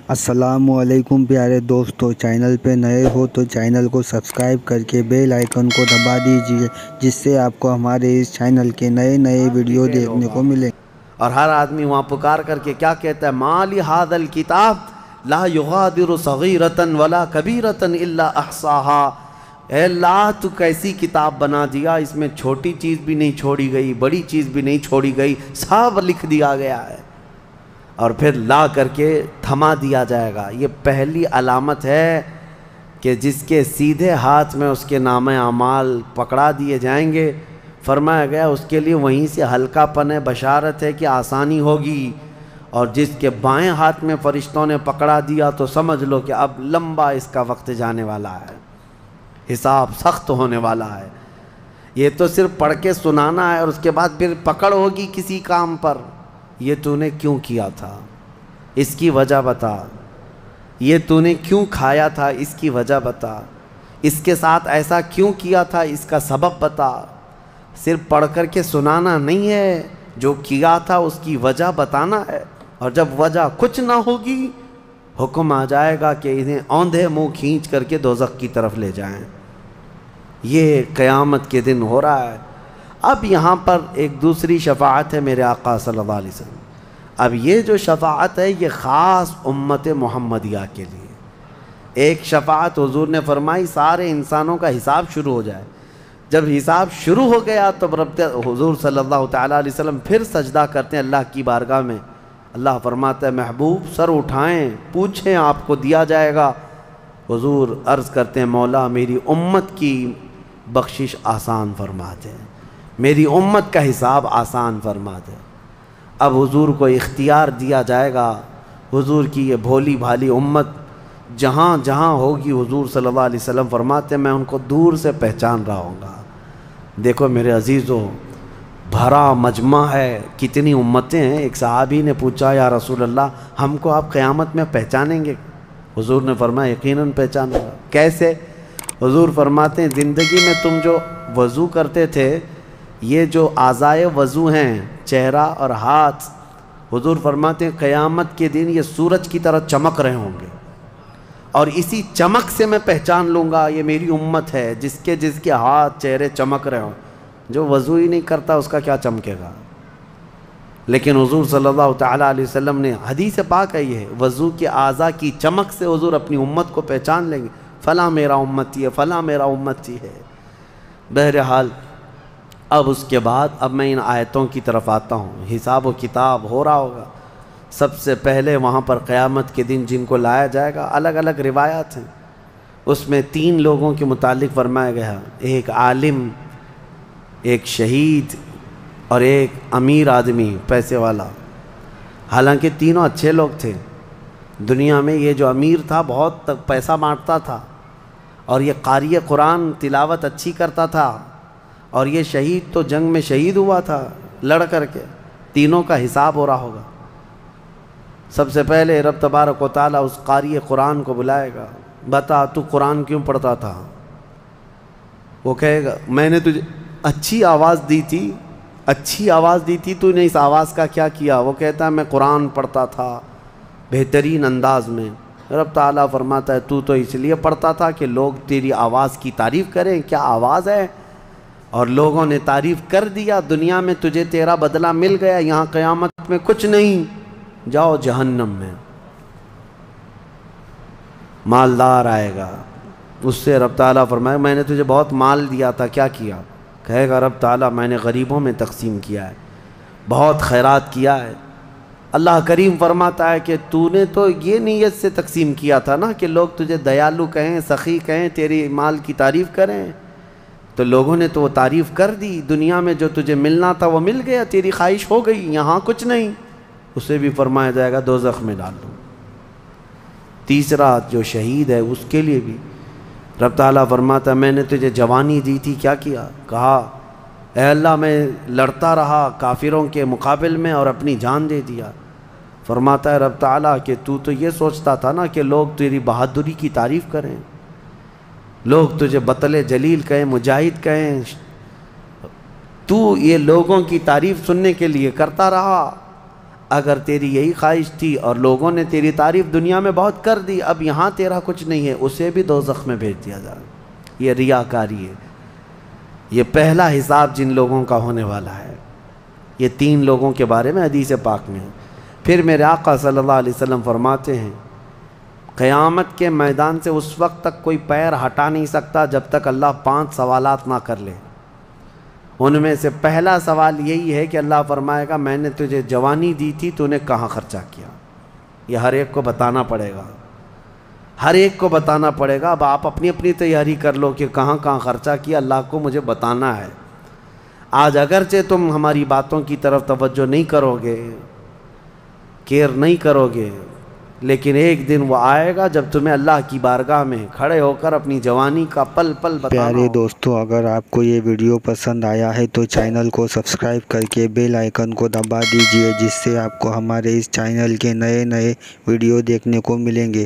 السلام علیکم پیارے دوستو، چینل پہ نئے ہو تو چینل کو سبسکرائب کر کے بیل آئیکن کو دبا دیجئے، جس سے آپ کو ہمارے اس چینل کے نئے ویڈیو دیکھنے کو ملیں۔ اور ہر آدمی وہاں پکار کر کے کیا کہتا ہے؟ مالی ھذا الکتاب لا یغادر صغیرۃ ولا کبیرۃ الا احصاها۔ اے اللہ، تو کیسی کتاب بنا دیا، اس میں چھوٹی چیز بھی نہیں چھوڑی گئی، بڑی چیز بھی نہیں چھوڑی گئی، سب لکھ دیا گیا ہے، اور پھر لا کر کے تھما دیا جائے گا۔ یہ پہلی علامت ہے کہ جس کے سیدھے ہاتھ میں اس کے نامہ اعمال پکڑا دیے جائیں گے، فرمایا گیا اس کے لیے وہیں سے ہلکا پن ہے، بشارت ہے کہ آسانی ہوگی، اور جس کے بائیں ہاتھ میں فرشتوں نے پکڑا دیا تو سمجھ لو کہ اب لمبا اس کا وقت جانے والا ہے، حساب سخت ہونے والا ہے۔ یہ تو صرف پڑھ کے سنانا ہے، اور اس کے بعد پھر پکڑ ہوگی کسی کام پر۔ یہ تو نے کیوں کیا تھا، اس کی وجہ بتا۔ یہ تو نے کیوں کھایا تھا، اس کی وجہ بتا۔ اس کے ساتھ ایسا کیوں کیا تھا، اس کا سبب بتا۔ صرف پڑھ کر کے سنانا نہیں ہے، جو کیا تھا اس کی وجہ بتانا ہے، اور جب وجہ کچھ نہ ہوگی، حکم آ جائے گا کہ انہیں اوندھے منہ کھینچ کر کے دوزخ کی طرف لے جائیں۔ یہ قیامت کے دن ہو رہا ہے۔ اب یہاں پر ایک دوسری شفاعت ہے میرے آقا صلی اللہ علیہ وسلم۔ اب یہ جو شفاعت ہے یہ خاص امت محمدیہ کے لیے۔ ایک شفاعت حضور نے فرمائی سارے انسانوں کا حساب شروع ہو جائے۔ جب حساب شروع ہو گیا تو حضور صلی اللہ تعالیٰ علیہ وسلم پھر سجدہ کرتے ہیں اللہ کی بارگاہ میں۔ اللہ فرماتا ہے محبوب سر اٹھائیں، پوچھیں، آپ کو دیا جائے گا۔ حضور عرض کرتے ہیں مولا میری امت کی بخشش آسان فرما دے، میری امت کا حساب آسان فرما دے۔ اب حضور کو اختیار دیا جائے گا، حضور کی یہ بھولی بھالی امت جہاں جہاں ہوگی، حضور صلی اللہ علیہ وسلم فرماتے ہیں میں ان کو دور سے پہچان رہا ہوں گا۔ دیکھو میرے عزیزو، بھرا مجمع ہے، کتنی امتیں ہیں۔ ایک صحابی نے پوچھا یا رسول اللہ ہم کو آپ قیامت میں پہچانیں گے؟ حضور نے فرمایا یقیناً پہچانوں گا۔ کیسے؟ حضور فرماتے ہیں زندگی میں تم جو وضو کرتے تھے، یہ جو اعضائے وضو ہیں، چہرہ اور ہاتھ، حضور فرماتے ہیں قیامت کے دن یہ سورج کی طرح چمک رہے ہوں گے، اور اسی چمک سے میں پہچان لوں گا یہ میری امت ہے، جس کے ہاتھ چہرے چمک رہے ہوں۔ جو وضو ہی نہیں کرتا اس کا کیا چمکے گا؟ لیکن حضور صلی اللہ تعالیٰ علیہ وسلم نے حدیث پاک ہے یہ، وضو کے اعضاء کی چمک سے حضور اپنی امت کو پہچان لیں گے، فلاں میرا امتی ہے، فلاں میرا امتی ہے۔ بہرحال اب اس کے بعد اب میں ان آیتوں کی طرف آتا ہوں۔ حساب و کتاب ہو رہا ہوگا۔ سب سے پہلے وہاں پر قیامت کے دن جن کو لایا جائے گا، الگ الگ روایات ہیں، اس میں 3 لوگوں کے متعلق فرمایا گیا، ایک عالم، ایک شہید، اور ایک امیر آدمی پیسے والا۔ حالانکہ تینوں اچھے لوگ تھے دنیا میں۔ یہ جو امیر تھا بہت پیسہ بانٹتا تھا، اور یہ قاری قرآن تلاوت اچھی کرتا تھا، اور یہ شہید تو جنگ میں شہید ہوا تھا لڑ کر کے۔ تینوں کا حساب ہو رہا ہوگا۔ سب سے پہلے رب تبارک و تعالیٰ اس قاری قرآن کو بلائے گا، بتا تو قرآن کیوں پڑھتا تھا؟ وہ کہے گا میں نے تجھے اچھی آواز دی تھی، اچھی آواز دی تھی، تو نے اس آواز کا کیا کیا؟ وہ کہتا ہے میں قرآن پڑھتا تھا بہترین انداز میں۔ رب تعالیٰ فرماتا ہے تو اس لیے پڑھتا تھا کہ لوگ تیری آواز کی تعریف کریں، کیا آواز ہے، اور لوگوں نے تعریف کر دیا، دنیا میں تجھے تیرا بدلہ مل گیا، یہاں قیامت میں کچھ نہیں، جاؤ جہنم میں۔ مالدار آئے گا، اس سے رب تعالیٰ فرمائے میں نے تجھے بہت مال دیا تھا، کیا کیا؟ کہے گا رب تعالیٰ میں نے غریبوں میں تقسیم کیا ہے، بہت خیرات کیا ہے۔ اللہ کریم فرماتا ہے کہ تو نے تو یہ نیت سے تقسیم کیا تھا نا کہ لوگ تجھے دیالو کہیں، سخی کہیں، تیری مال کی تعریف کریں، تو لوگوں نے تو وہ تعریف کر دی، دنیا میں جو تجھے ملنا تھا وہ مل گیا، تیری خواہش ہو گئی، یہاں کچھ نہیں۔ اسے بھی فرمایا جائے گا دوزخ میں ڈال دو۔ تیسرا جو شہید ہے اس کے لیے بھی رب تعالیٰ فرماتا ہے میں نے تجھے جوانی دی تھی، کیا کیا؟ کہا اے اللہ میں لڑتا رہا کافروں کے مقابل میں اور اپنی جان دے دیا۔ فرماتا ہے رب تعالیٰ کہ تو یہ سوچتا تھا نا کہ لوگ تیری بہادری کی تعریف کریں، لوگ تجھے بطل جلیل کہیں، مجاہد کہیں، تو یہ لوگوں کی تعریف سننے کے لیے کرتا رہا، اگر تیری یہی خواہش تھی اور لوگوں نے تیری تعریف دنیا میں بہت کر دی، اب یہاں تیرا کچھ نہیں ہے، اسے بھی دوزخ میں بھیج دیا جائے۔ یہ ریاکاری ہے۔ یہ پہلا حساب جن لوگوں کا ہونے والا ہے، یہ 3 لوگوں کے بارے میں حدیث پاک میں ہے۔ پھر میرے آقا صلی اللہ علیہ وسلم فرماتے ہیں قیامت کے میدان سے اس وقت تک کوئی پیر ہٹا نہیں سکتا جب تک اللہ 5 سوالات نہ کر لے۔ ان میں سے پہلا سوال یہی ہے کہ اللہ فرمائے گا میں نے تجھے جوانی دی تھی، تو نے کہاں خرچہ کیا؟ یہ ہر ایک کو بتانا پڑے گا، ہر ایک کو بتانا پڑے گا۔ اب آپ اپنی اپنی تیاری کر لو کہ کہاں کہاں خرچہ کیا، اللہ کو مجھے بتانا ہے۔ آج اگرچہ تم ہماری باتوں کی طرف توجہ نہیں کرو گے، کیئر نہیں کرو گے، لیکن ایک دن وہ آئے گا جب تمہیں اللہ کی بارگاہ میں کھڑے ہو کر اپنی جوانی کا پل پل بتانا پیارے ہوگا۔ دوستو، اگر آپ کو یہ ویڈیو پسند آیا ہے تو چینل کو سبسکرائب کر کے بیل آئیکن کو دبا دیجئے، جس سے آپ کو ہمارے اس چینل کے نئے ویڈیو دیکھنے کو ملیں گے۔